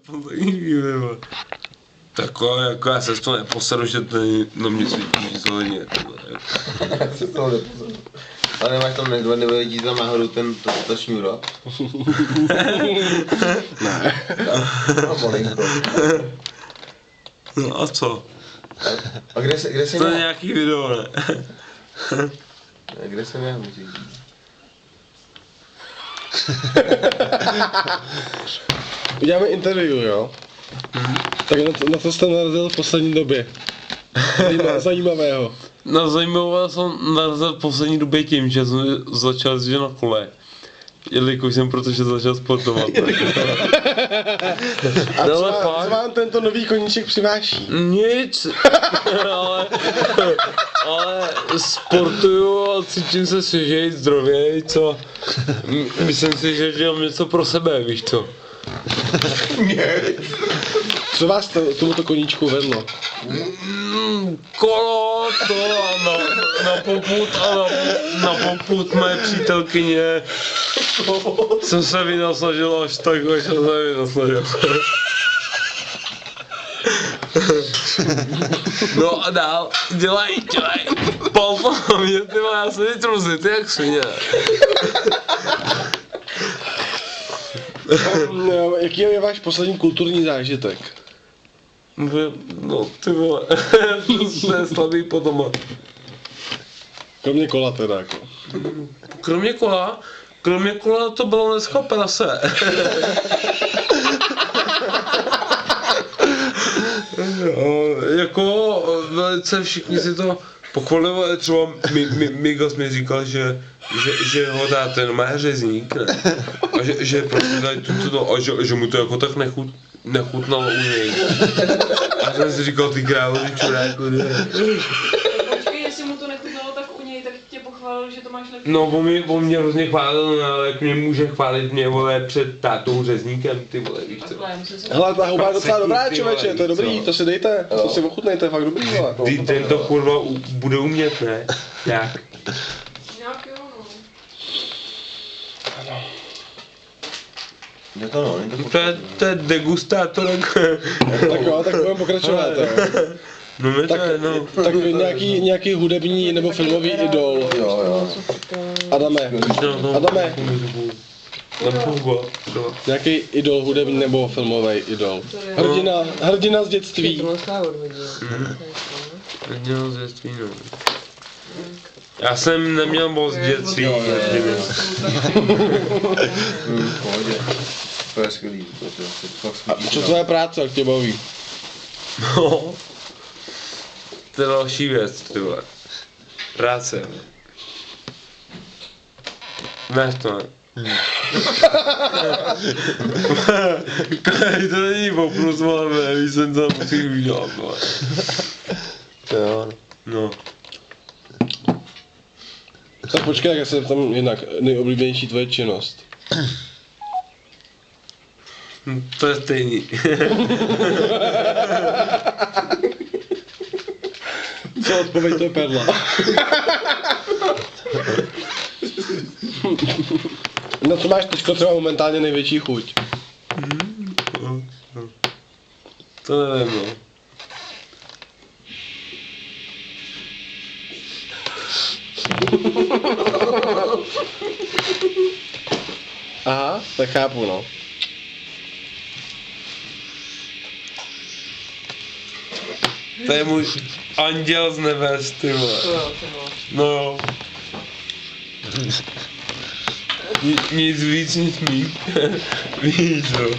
poslední chvíli, vole. Tak jako já se z toho neposeru, že tady na mě svítí zeleně. Já se z toho neposeru. Ale nemáš tam nevyhodit tam náhodou ta šňůra? Ne. No, malinko. No a co? A kde se To je nějaký video, ne? Kde se já musí? Uděláme interview, jo? Tak na to jste narazil v poslední době. Zajímavého. Na zajímavého jsem narazil v poslední době tím, že jsem začal jezdit na kole. Jelikož jsem protože začal sportovat. A co vám tento nový koníček přináší? Nic, ale sportuju a cítím se svěžej, zdravěj, co? Myslím si, že dělám něco pro sebe, víš co? Co vás tomuto koníčku vedlo? Kolo, to a na popud mé přítelkyně jsem se vynasnažil až tak, že jsem se vynasnažil. No a dál, dělej, pal po mě, ty vole, já jsem vytruzit, ty jak svině. No, jaký je váš poslední kulturní zážitek? No ty vole, to je slabý potom. Kromě kola teda jako. Kromě kola to bylo dneska prase. Jako velice všichni si to pochvalovali, třeba Migos mi říkal, že ho dáte normálně řezník, ne? A že prostě tady tuto, a že mu to jako tak nechutnalo u něj. A jsem si říkal, ty krávo, ty čuráku, ne? Počkej, jestli mu to nechutnalo tak u něj, tak tě pochválil, že to máš lepší. No, on mě hrozně chválil, ale jak mě může chválit mě, vole, před tátou řezníkem, ty vole, víš co? Hele, ta houba je docela dobrá, člověče, to je dobrý, to si dejte, to si ochutnejte, fakt dobrý, vole. Ten to kurva bude umět, ne? Jak? Nějak jo, no. Je to no, To je degustátor. Tak jo, tak budeme pokračovat, jo. No, Tak nějaký hudební nebo filmový idol. Jo. Adame, nějaký idol hudební nebo filmový idol. Hrdina z dětství. Hrdina z dětství, no. Já jsem neměl moc dětství. Pohodě. To je skvělý. Co tvoje práce, jak tě baví? No. To je další věc, ty vole. Práce. Máš to, ne? To není poprus, ale víš, jsem to musím udělat, vole. Jo. No. Tak počkej, jak se tam jinak, nejoblíbenější tvoje činnost. To je stejný. Co odpověď, to je perla. No co máš teďko třeba momentálně největší chuť? To nevím, no. Aha, tak chápu, no. To je můj anděl z nebes, ty vole. No jo. Nic víc, nic míň. Víš co?